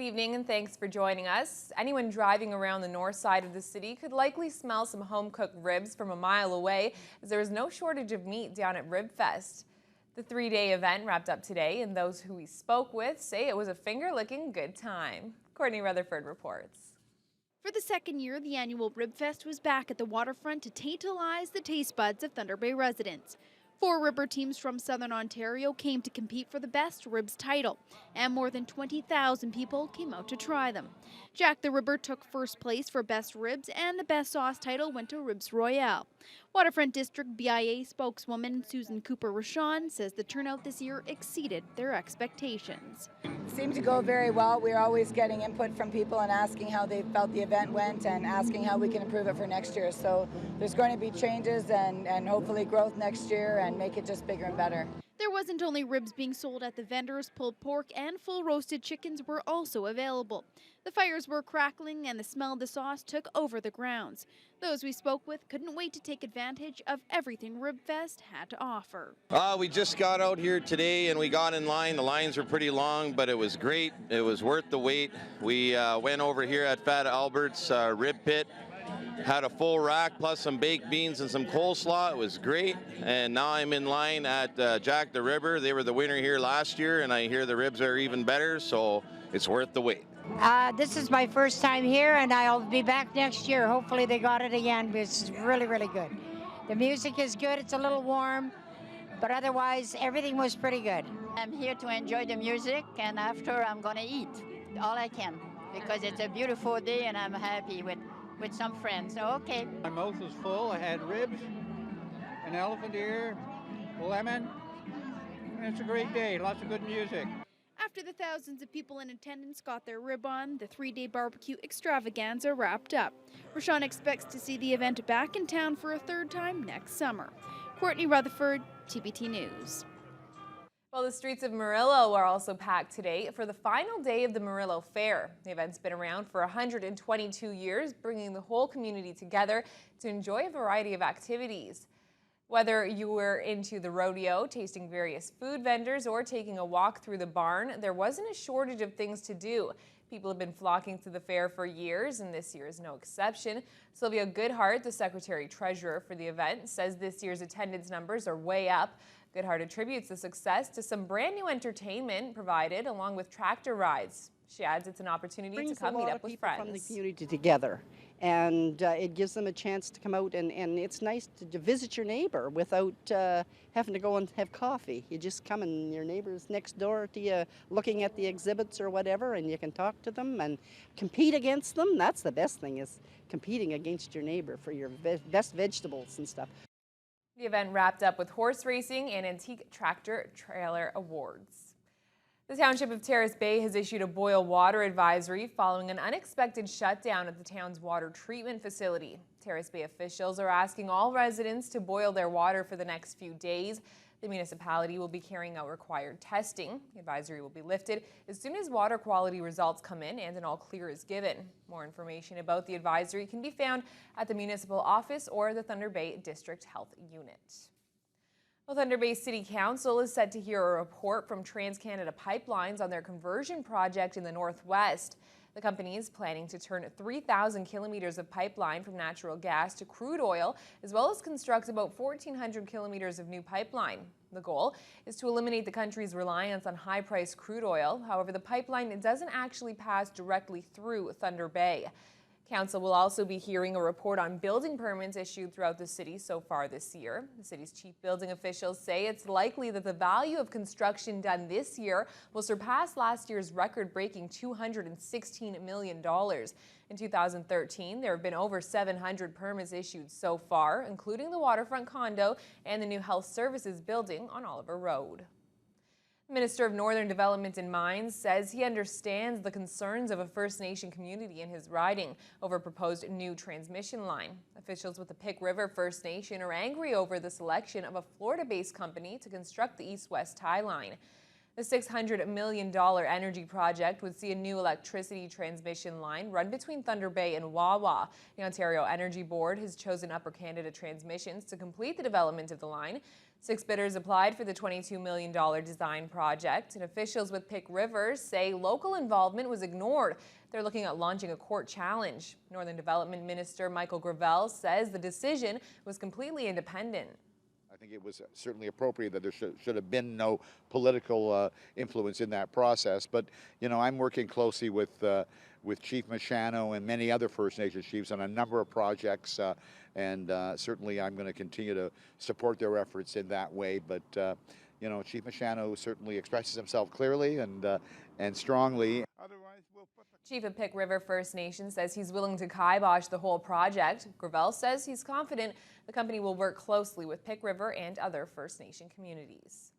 Good evening and thanks for joining us. Anyone driving around the north side of the city could likely smell some home-cooked ribs from a mile away, as there is no shortage of meat down at RibFest. The three-day event wrapped up today, and those who we spoke with say it was a finger-licking good time. Courtney Rutherford reports. For the second year, the annual RibFest was back at the waterfront to tantalize the taste buds of Thunder Bay residents. 4 ribber teams from Southern Ontario came to compete for the Best Ribs title, and more than 20,000 people came out to try them. Jack the Ribber took first place for Best Ribs, and the Best Sauce title went to Ribs Royale. Waterfront District BIA spokeswoman Susan Cooper-Rochon says the turnout this year exceeded their expectations. It seemed to go very well. We're always getting input from people and asking how they felt the event went and asking how we can improve it for next year. So there's going to be changes and hopefully growth next year and make it just bigger and better. There wasn't only ribs being sold at the vendors, pulled pork and full roasted chickens were also available. The fires were crackling and the smell of the sauce took over the grounds. Those we spoke with couldn't wait to take advantage of everything RibFest had to offer. We just got out here today and we got in line. The lines were pretty long, but it was great. It was worth the wait. We went over here at Fat Albert's Rib Pit. Had a full rack plus some baked beans and some coleslaw. It was great. And now I'm in line at Jack the Ribber. They were the winner here last year, and I hear the ribs are even better, so it's worth the wait. This is my first time here, and I'll be back next year. Hopefully they got it again. It's really, really good. The music is good. It's a little warm, but otherwise everything was pretty good. I'm here to enjoy the music, and after I'm going to eat all I can because it's a beautiful day and I'm happy with some friends. So, okay. My mouth was full. I had ribs, an elephant ear, lemon, and it's a great day. Lots of good music. After the thousands of people in attendance got their rib on, the 3-day barbecue extravaganza wrapped up. Rochon expects to see the event back in town for a third time next summer. Courtney Rutherford, TBT News. Well, the streets of Murillo are also packed today for the final day of the Murillo Fair. The event's been around for 122 years, bringing the whole community together to enjoy a variety of activities. Whether you were into the rodeo, tasting various food vendors, or taking a walk through the barn, there wasn't a shortage of things to do. People have been flocking to the fair for years, and this year is no exception. Sylvia Goodhart, the secretary-treasurer for the event, says this year's attendance numbers are way up. Goodhart attributes the success to some brand new entertainment provided along with tractor rides. She adds it's an opportunity to come meet up with friends. From the community together, and it gives them a chance to come out and it's nice to visit your neighbor without having to go and have coffee. You just come and your neighbor's next door to you looking at the exhibits or whatever, and you can talk to them and compete against them. That's the best thing, is competing against your neighbor for your best vegetables and stuff. The event wrapped up with horse racing and antique tractor trailer awards. The Township of Terrace Bay has issued a boil water advisory following an unexpected shutdown at the town's water treatment facility. Terrace Bay officials are asking all residents to boil their water for the next few days. The municipality will be carrying out required testing. The advisory will be lifted as soon as water quality results come in and an all clear is given. More information about the advisory can be found at the municipal office or the Thunder Bay District Health Unit. Well, Thunder Bay City Council is set to hear a report from TransCanada Pipelines on their conversion project in the Northwest. The company is planning to turn 3,000 kilometers of pipeline from natural gas to crude oil, as well as construct about 1,400 kilometers of new pipeline. The goal is to eliminate the country's reliance on high-priced crude oil. However, the pipeline doesn't actually pass directly through Thunder Bay. Council will also be hearing a report on building permits issued throughout the city so far this year. The city's chief building officials say it's likely that the value of construction done this year will surpass last year's record-breaking $216 million. In 2013, there have been over 700 permits issued so far, including the waterfront condo and the new health services building on Oliver Road. Minister of Northern Development and Mines says he understands the concerns of a First Nation community in his riding over a proposed new transmission line. Officials with the Pick River First Nation are angry over the selection of a Florida-based company to construct the east-west tie line. The $600 million energy project would see a new electricity transmission line run between Thunder Bay and Wawa. The Ontario Energy Board has chosen Upper Canada Transmissions to complete the development of the line. 6 bidders applied for the $22 million design project, and officials with Pick River say local involvement was ignored. They're looking at launching a court challenge. Northern Development Minister Michael Gravel says the decision was completely independent. I think it was certainly appropriate that there should have been no political influence in that process. But, you know, I'm working closely with Chief Machano and many other First Nations chiefs on a number of projects, and certainly I'm going to continue to support their efforts in that way. But, you know, Chief Machano certainly expresses himself clearly and strongly. Chief of Pick River First Nation says he's willing to kibosh the whole project. Gravel says he's confident the company will work closely with Pick River and other First Nation communities.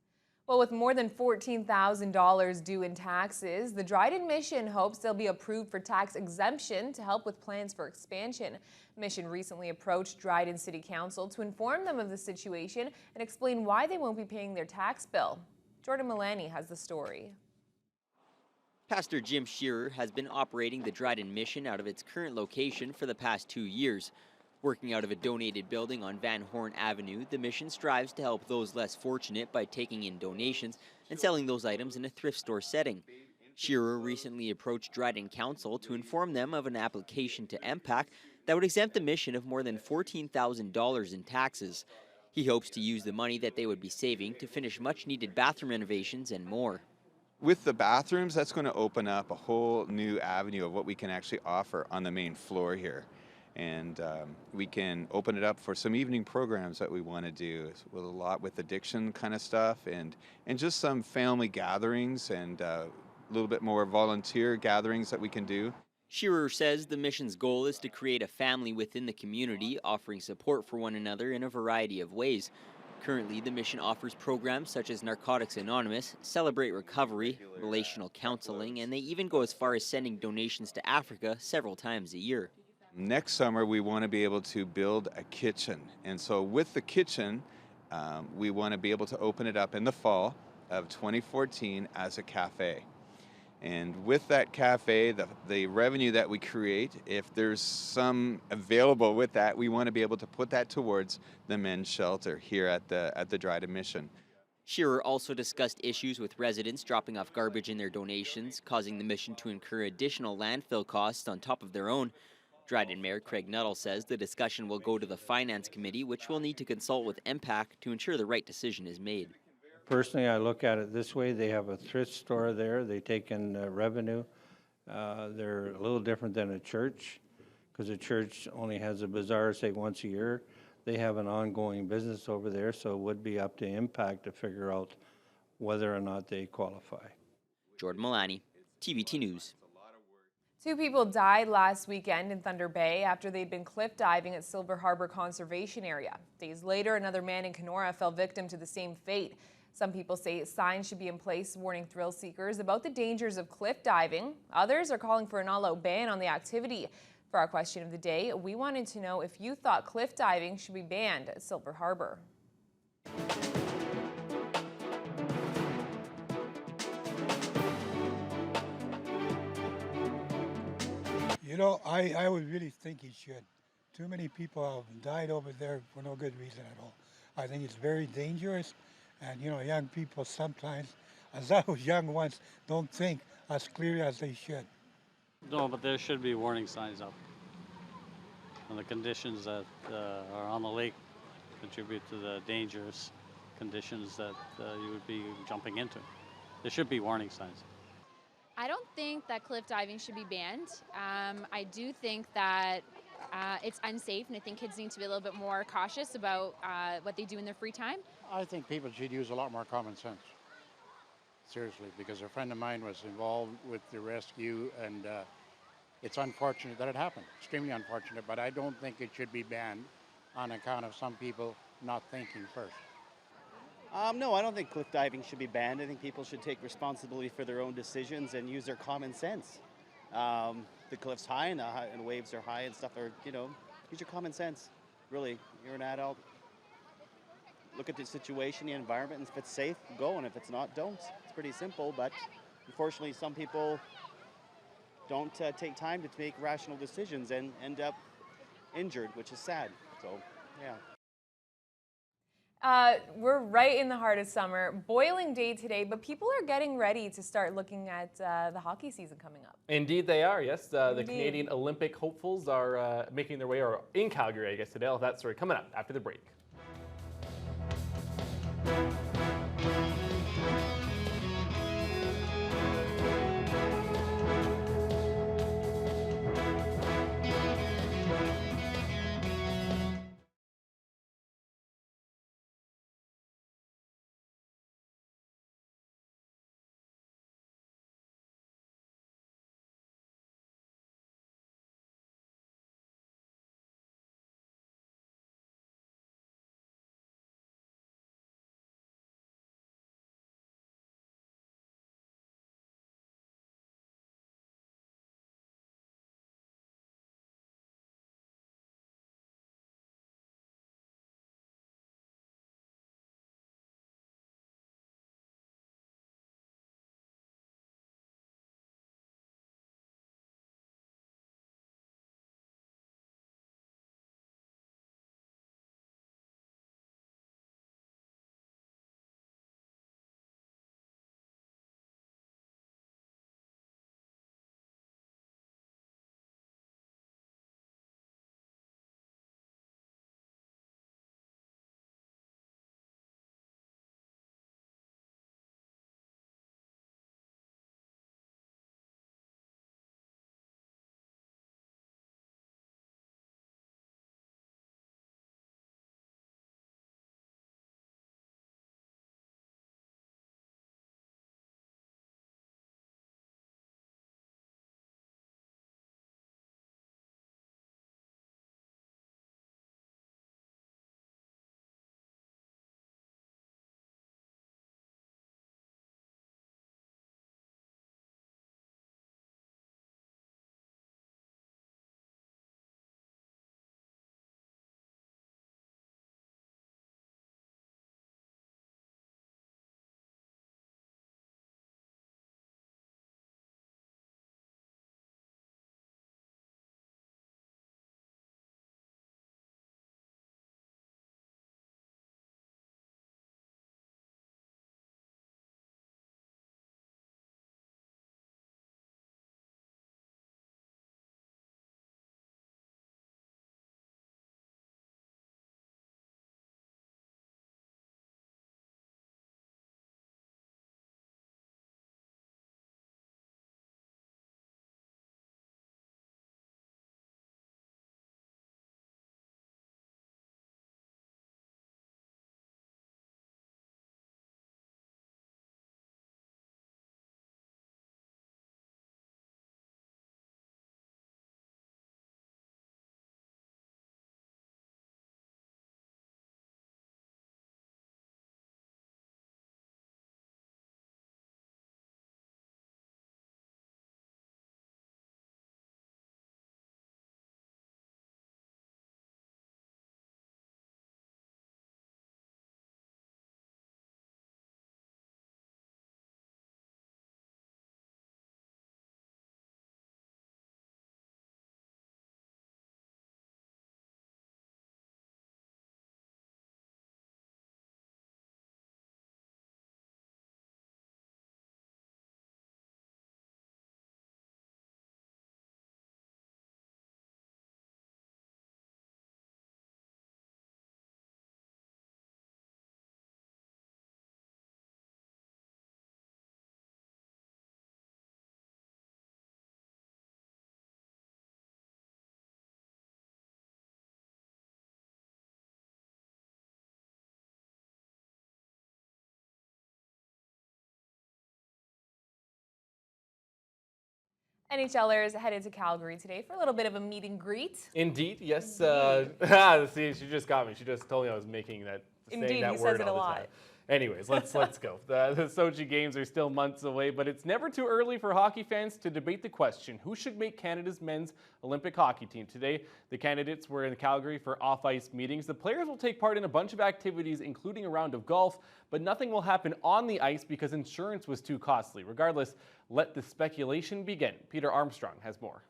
Well, with more than $14,000 due in taxes, the Dryden Mission hopes they'll be approved for tax exemption to help with plans for expansion. The Mission recently approached Dryden City Council to inform them of the situation and explain why they won't be paying their tax bill. Jordan Mullaney has the story. Pastor Jim Shearer has been operating the Dryden Mission out of its current location for the past 2 years. Working out of a donated building on Van Horn Avenue, the mission strives to help those less fortunate by taking in donations and selling those items in a thrift store setting. Shearer recently approached Dryden Council to inform them of an application to MPAC that would exempt the mission of more than $14,000 in taxes. He hopes to use the money that they would be saving to finish much-needed bathroom renovations and more. With the bathrooms, that's going to open up a whole new avenue of what we can actually offer on the main floor here. And we can open it up for some evening programs that we want to do with a lot with addiction kind of stuff and just some family gatherings and a little bit more volunteer gatherings that we can do. Shearer says the mission's goal is to create a family within the community, offering support for one another in a variety of ways. Currently, the mission offers programs such as Narcotics Anonymous, Celebrate Recovery, relational counseling, and they even go as far as sending donations to Africa several times a year. Next summer, we want to be able to build a kitchen. And so with the kitchen, we want to be able to open it up in the fall of 2014 as a cafe. And with that cafe, the revenue that we create, if there's some available with that, we want to be able to put that towards the men's shelter here at the Dryden Mission. Shearer also discussed issues with residents dropping off garbage in their donations, causing the mission to incur additional landfill costs on top of their own. Dryden Mayor Craig Nuttall says the discussion will go to the Finance Committee, which will need to consult with MPAC to ensure the right decision is made. Personally, I look at it this way. They have a thrift store there. They take in revenue. They're a little different than a church because a church only has a bazaar, say, once a year. They have an ongoing business over there, so it would be up to MPAC to figure out whether or not they qualify. Jordan Mullaney, TVT News. 2 people died last weekend in Thunder Bay after they'd been cliff diving at Silver Harbor Conservation Area. Days later, another man in Kenora fell victim to the same fate. Some people say signs should be in place warning thrill seekers about the dangers of cliff diving. Others are calling for an all-out ban on the activity. For our question of the day, we wanted to know if you thought cliff diving should be banned at Silver Harbor. You know, I would really think he should. Too many people have died over there for no good reason at all. I think it's very dangerous. And, you know, young people sometimes, as those young ones, don't think as clearly as they should. No, but there should be warning signs up. And the conditions that are on the lake contribute to the dangerous conditions that you would be jumping into. There should be warning signs. I don't think that cliff diving should be banned. I do think that it's unsafe, and I think kids need to be a little bit more cautious about what they do in their free time. I think people should use a lot more common sense. Seriously, because a friend of mine was involved with the rescue, and it's unfortunate that it happened. Extremely unfortunate, but I don't think it should be banned on account of some people not thinking first. No, I don't think cliff diving should be banned. I think people should take responsibility for their own decisions and use their common sense. The cliff's high and the waves are high and stuff, or, you know, use your common sense. Really, you're an adult. look at the situation, the environment, and if it's safe, go, and if it's not, don't. It's pretty simple, but unfortunately, some people don't take time to make rational decisions and end up injured, which is sad. So, yeah. We're right in the heart of summer, boiling day today, but people are getting ready to start looking at the hockey season coming up. Indeed they are, yes. The Indeed. Canadian Olympic hopefuls are making their way, or in Calgary, I guess, today. All of that story coming up after the break. NHLers headed to Calgary today for a little bit of a meet and greet. Indeed, yes. Indeed. See, she just got me. She just told me I was making that, saying Indeed, that he word says it all a the lot. time. Anyways, let's go. The Sochi Games are still months away, but it's never too early for hockey fans to debate the question, who should make Canada's men's Olympic hockey team? Today, the candidates were in Calgary for off-ice meetings. The players will take part in a bunch of activities, including a round of golf, but nothing will happen on the ice because insurance was too costly. Regardless, let the speculation begin. Peter Armstrong has more.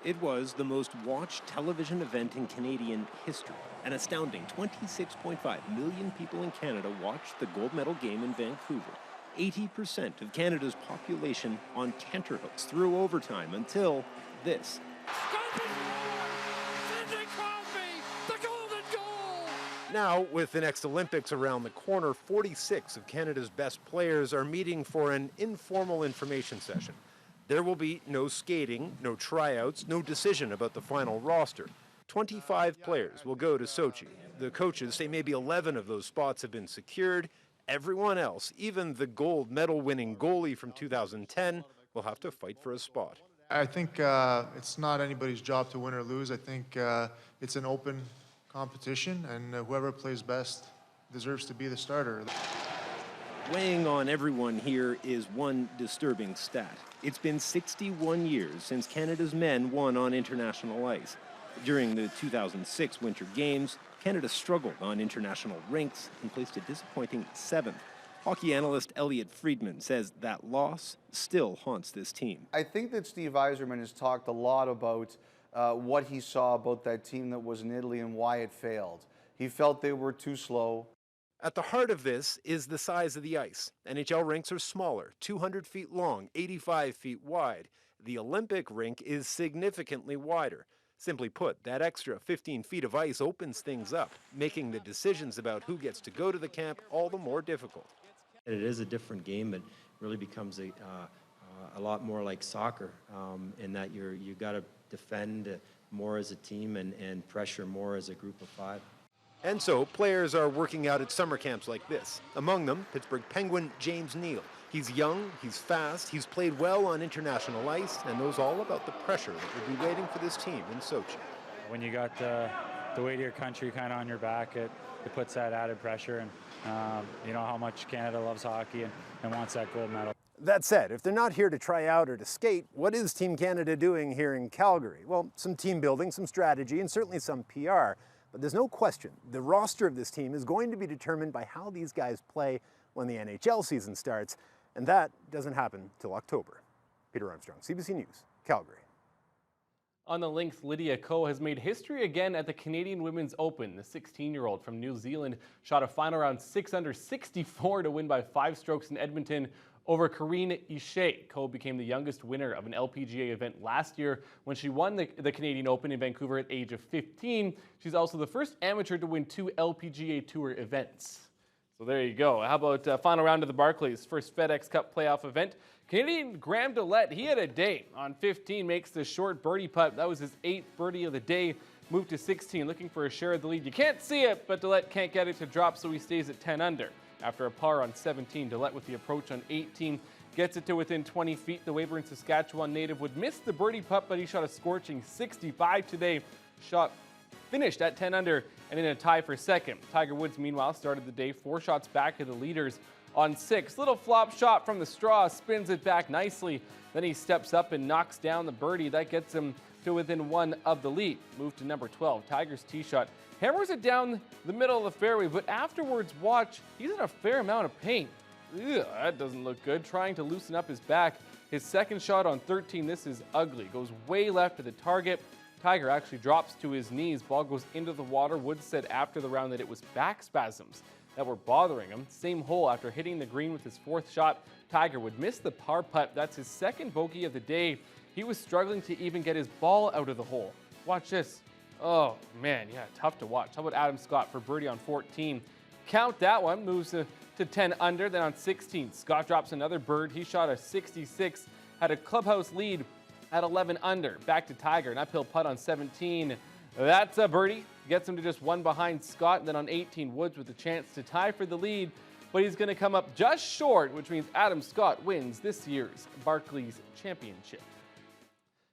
It was the most watched television event in Canadian history. An astounding 26.5 million people in Canada watched the gold medal game in Vancouver. 80% of Canada's population on tenterhooks through overtime until this. Now, with the next Olympics around the corner, 46 of Canada's best players are meeting for an informal information session. There will be no skating, no tryouts, no decision about the final roster. 25 players will go to Sochi. The coaches say maybe 11 of those spots have been secured. Everyone else, even the gold medal winning goalie from 2010, will have to fight for a spot. I think it's not anybody's job to win or lose. I think it's an open competition, and whoever plays best deserves to be the starter. Weighing on everyone here is one disturbing stat. It's been 61 years since Canada's men won on international ice. During the 2006 Winter Games, Canada struggled on international rinks and placed a disappointing 7th. Hockey analyst Elliot Friedman says that loss still haunts this team. I think that Steve Yzerman has talked a lot about what he saw about that team that was in Italy and why it failed. He felt they were too slow. At the heart of this is the size of the ice. NHL rinks are smaller, 200 feet long, 85 feet wide. The Olympic rink is significantly wider. Simply put, that extra 15 feet of ice opens things up, making the decisions about who gets to go to the camp all the more difficult. It is a different game. It really becomes a lot more like soccer in that you got to defend more as a team and pressure more as a group of 5. And so, players are working out at summer camps like this. Among them, Pittsburgh Penguin James Neal. He's young, he's fast, he's played well on international ice, and knows all about the pressure that will be waiting for this team in Sochi. When you got the weight of your country kind of on your back, it puts that added pressure, and you know how much Canada loves hockey and wants that gold medal. That said, if they're not here to try out or to skate, what is Team Canada doing here in Calgary? Well, some team building, some strategy, and certainly some PR. But there's no question, the roster of this team is going to be determined by how these guys play when the NHL season starts, and that doesn't happen till October. Peter Armstrong, CBC News, Calgary. On the links, Lydia Ko has made history again at the Canadian Women's Open. The 16-year-old from New Zealand shot a final round 6 under 64 to win by 5 strokes in Edmonton over Karine Ishe. Ko became the youngest winner of an LPGA event last year when she won the Canadian Open in Vancouver at age of 15. She's also the first amateur to win 2 LPGA Tour events. So there you go. How about final round of the Barclays, first FedEx Cup playoff event. Canadian Graham Dillette, he had a day. On 15, makes the short birdie putt. That was his 8th birdie of the day. Moved to 16, looking for a share of the lead. You can't see it, but Dillette can't get it to drop, so he stays at 10 under. After a par on 17, Dillette with the approach on 18 gets it to within 20 feet. The Weyburn, Saskatchewan native would miss the birdie putt, but he shot a scorching 65 today. Finished at 10 under and in a tie for second. Tiger Woods, meanwhile, started the day 4 shots back of the leaders on 6. Little flop shot from the straw, spins it back nicely. Then he steps up and knocks down the birdie. That gets him to within 1 of the lead. Move to number 12. Tiger's tee shot hammers it down the middle of the fairway, but afterwards, watch, he's in a fair amount of pain. Ugh, that doesn't look good. Trying to loosen up his back. His second shot on 13, this is ugly. Goes way left of the target. Tiger actually drops to his knees. Ball goes into the water. Woods said after the round that it was back spasms that were bothering him. Same hole after hitting the green with his 4th shot. Tiger would miss the par putt. That's his 2nd bogey of the day. He was struggling to even get his ball out of the hole. Watch this. Oh, man, yeah, tough to watch. How about Adam Scott for birdie on 14? Count that one, moves to 10 under. Then on 16, Scott drops another bird. He shot a 66, had a clubhouse lead at 11 under. Back to Tiger, an uphill putt on 17. That's a birdie. Gets him to just 1 behind Scott. And then on 18, Woods with a chance to tie for the lead. But he's going to come up just short, which means Adam Scott wins this year's Barclays Championship.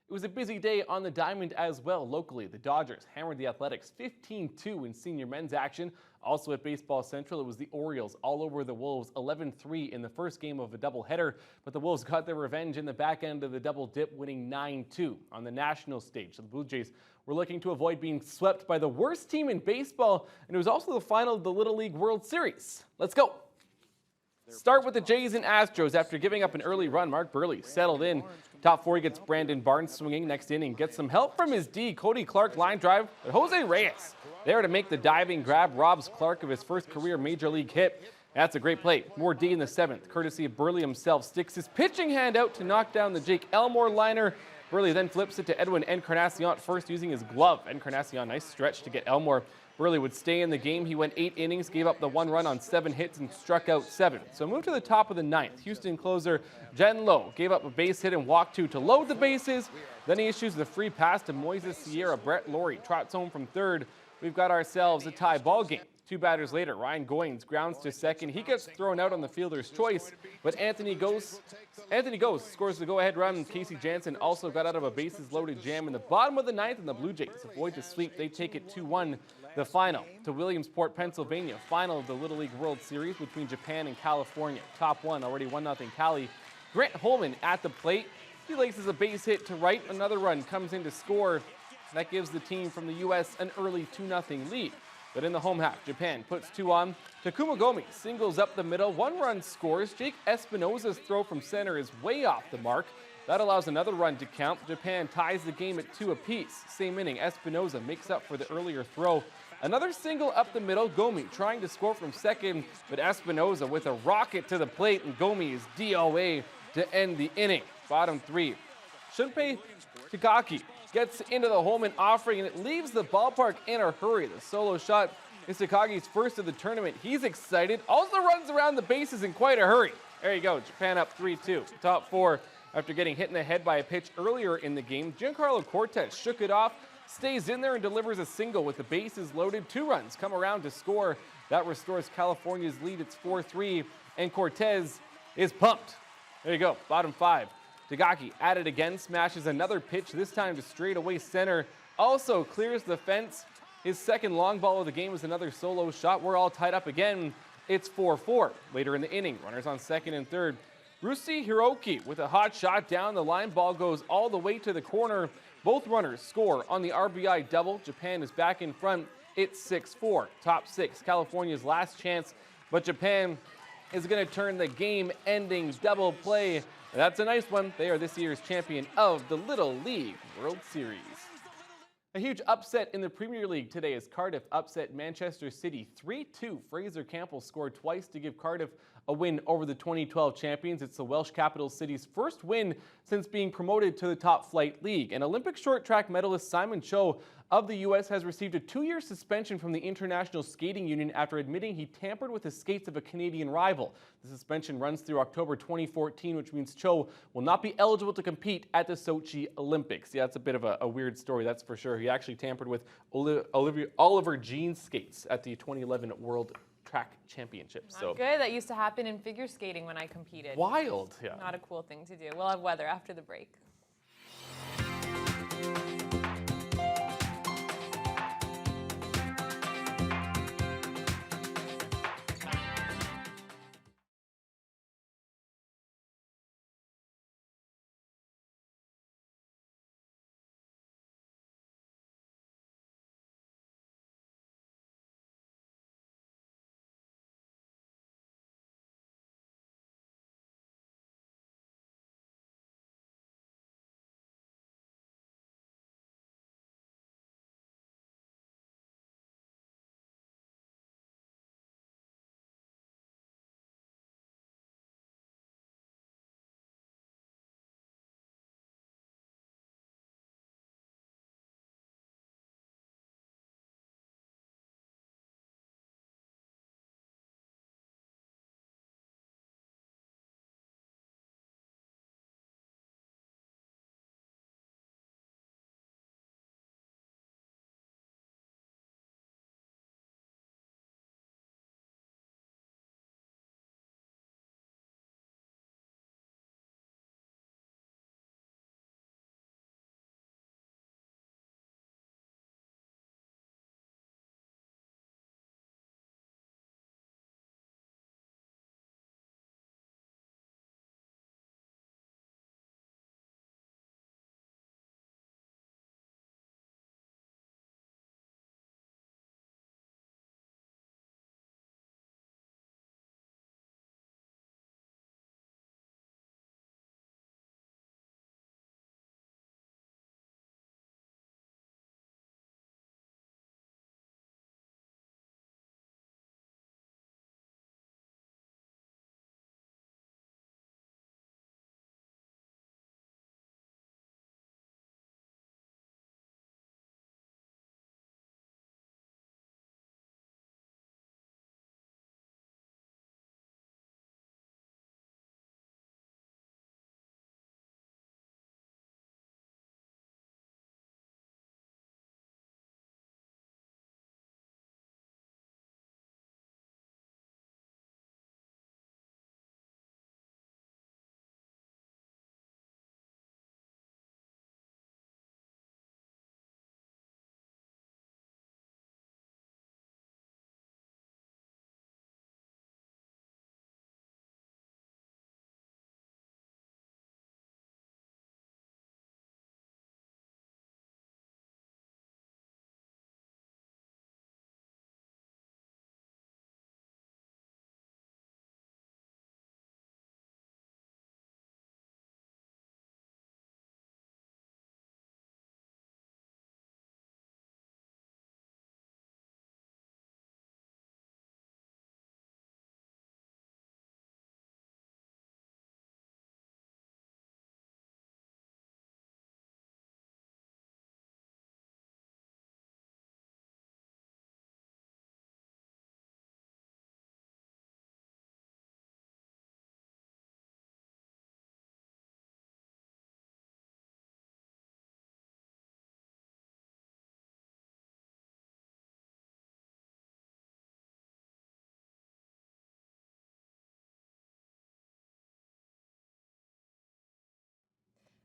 It was a busy day on the diamond as well. Locally, the Dodgers hammered the Athletics 15-2 in senior men's action. Also at Baseball Central, it was the Orioles all over the Wolves 11-3 in the first game of a doubleheader, but the Wolves got their revenge in the back end of the double dip, winning 9-2. On the national stage, the Blue Jays were looking to avoid being swept by the worst team in baseball, and it was also the final of the Little League World Series. Let's go. Start with the Jays and Astros. After giving up an early run, Mark Burley settled in. Top four, he gets Brandon Barnes swinging. Next inning, gets some help from his D. Cody Clark line drive, but Jose Reyes there to make the diving grab, robs Clark of his first career major league hit. That's a great play. More D in the seventh, courtesy of Burley himself. Sticks his pitching hand out to knock down the Jake Elmore liner. Burley then flips it to Edwin Encarnacion first using his glove. Encarnacion, nice stretch to get Elmore. Burley would stay in the game. He went 8 innings, gave up the 1 run on 7 hits, and struck out 7. So move to the top of the 9th. Houston closer Jen Lowe gave up a base hit and walked 2 to load the bases. Then he issues the free pass to Moises Sierra. Brett Laurie trots home from third. We've got ourselves a tie ball game. 2 batters later, Ryan Goins grounds to second. He gets thrown out on the fielder's choice, but Anthony Ghost scores the go-ahead run. Casey Jansen also got out of a bases-loaded jam in the bottom of the 9th, and the Blue Jays avoid the sweep. They take it 2-1. The final to Williamsport, Pennsylvania. Final of the Little League World Series between Japan and California. Top one, already 1-0 Cali. Grant Holman at the plate. He laces a base hit to right. Another run comes in to score. That gives the team from the U.S. an early 2-0 lead. But in the home half, Japan puts 2 on. Takuma Gomi singles up the middle. 1 run scores. Jake Espinosa's throw from center is way off the mark. That allows another run to count. Japan ties the game at 2 apiece. Same inning, Espinosa makes up for the earlier throw. Another single up the middle. Gomi trying to score from second, but Espinosa with a rocket to the plate, and Gomi is DOA to end the inning. Bottom 3. Shunpei Takagi gets into the Holman offering, and it leaves the ballpark in a hurry. The solo shot is Takagi's first of the tournament. He's excited. Also runs around the bases in quite a hurry. There you go. Japan up 3-2. Top 4 after getting hit in the head by a pitch earlier in the game. Giancarlo Cortez shook it off, stays in there and delivers a single with the bases loaded. 2 runs come around to score. That restores California's lead. It's 4-3, and Cortez is pumped. There you go. Bottom 5. Takagi at it again, smashes another pitch, this time to straightaway center. Also clears the fence. His second long ball of the game is another solo shot. We're all tied up again. It's 4-4. Later in the inning, runners on second and third. Rusi Hiroki with a hot shot down the line. Ball goes all the way to the corner. Both runners score on the RBI double. Japan is back in front. It's 6-4. Top 6, California's last chance, but Japan is going to turn the game-ending double play. That's a nice one. They are this year's champion of the Little League World Series. A huge upset in the Premier League today as Cardiff upset Manchester City 3-2. Fraser Campbell scored twice to give Cardiff a win over the 2012 champions. It's the Welsh capital city's first win since being promoted to the top flight league. And Olympic short track medalist Simon Cho of the U.S. has received a 2-year suspension from the International Skating Union after admitting he tampered with the skates of a Canadian rival. The suspension runs through October 2014, which means Cho will not be eligible to compete at the Sochi Olympics. Yeah, it's a bit of a weird story, that's for sure. He actually tampered with Oliver Jean's skates at the 2011 World Track Championships. Not good. That used to happen in figure skating when I competed. Wild, yeah. Not a cool thing to do. We'll have weather after the break.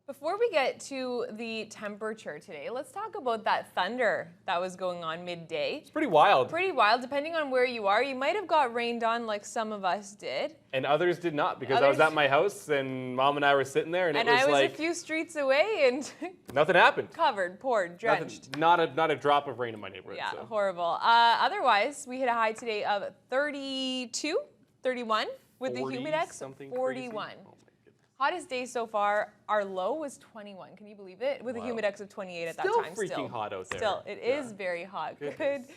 Before we get to the temperature today, let's talk about that thunder that was going on midday. It's pretty wild. Pretty wild. Depending on where you are, you might have got rained on like some of us did. And others did not, because I was at my house and Mom and I were sitting there, and it was I was like a few streets away and nothing happened. covered, poured, drenched. Not a drop of rain in my neighborhood. Yeah, so. horrible. Otherwise, we hit a high today of 32, 31 with the 40 humidex something 41. crazy. Hottest day so far, our low was 21. Can you believe it? With a humidex of 28 at that Still time. freaking hot out there. Still, it is very hot. Good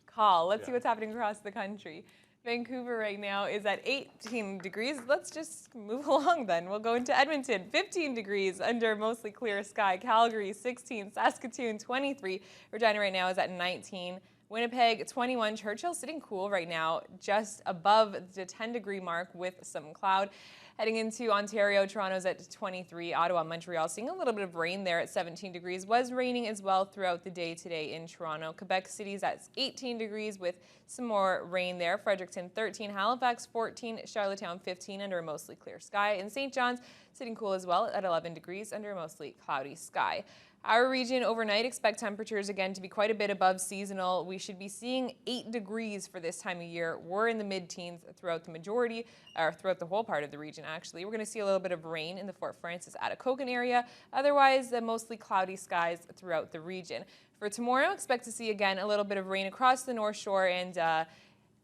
call. Let's see what's happening across the country. Vancouver right now is at 18 degrees. Let's just move along then. We'll go into Edmonton, 15 degrees under mostly clear sky. Calgary, 16. Saskatoon, 23. Regina right now is at 19. Winnipeg, 21. Churchill sitting cool right now, just above the 10-degree mark with some cloud. Heading into Ontario, Toronto's at 23. Ottawa, Montreal, seeing a little bit of rain there at 17 degrees. Was raining as well throughout the day today in Toronto. Quebec City's at 18 degrees with some more rain there. Fredericton, 13. Halifax, 14. Charlottetown, 15 under a mostly clear sky. And St. John's sitting cool as well at 11 degrees under a mostly cloudy sky. Our region overnight, expect temperatures again to be quite a bit above seasonal. We should be seeing 8 degrees for this time of year. We're in the mid-teens throughout the majority, or throughout the whole part of the region actually. We're going to see a little bit of rain in the Fort Frances Atikokan area. Otherwise, mostly cloudy skies throughout the region. For tomorrow, expect to see again a little bit of rain across the North Shore and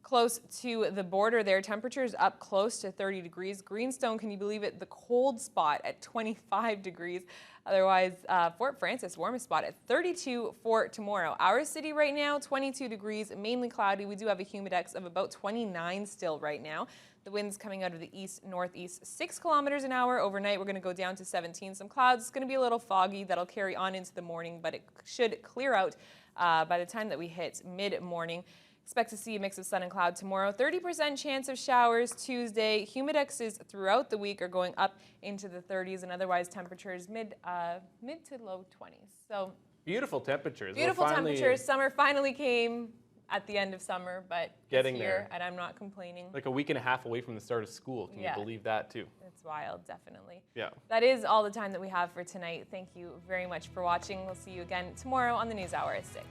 close to the border there. Temperatures up close to 30 degrees. Greenstone, can you believe it? The cold spot at 25 degrees. Otherwise, Fort Frances, warmest spot at 32 for tomorrow. Our city right now, 22 degrees, mainly cloudy. We do have a humidex of about 29 still right now. The wind's coming out of the east-northeast, 6 kilometers an hour. Overnight, we're going to go down to 17. Some clouds. It's going to be a little foggy. That'll carry on into the morning, but it should clear out by the time that we hit mid-morning. Expect to see a mix of sun and cloud tomorrow. 30% chance of showers Tuesday. Humidexes throughout the week are going up into the 30s, and otherwise temperatures mid to low 20s. So Beautiful temperatures. beautiful temperatures. Summer finally came at the end of summer, but Getting it's here, there. and I'm not complaining. Like a week and a half away from the start of school. Can Yeah. you believe that too? It's wild, definitely. Yeah. That is all the time that we have for tonight. Thank you very much for watching. We'll see you again tomorrow on the News Hour at 6.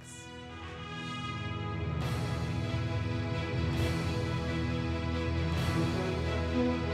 Thank you.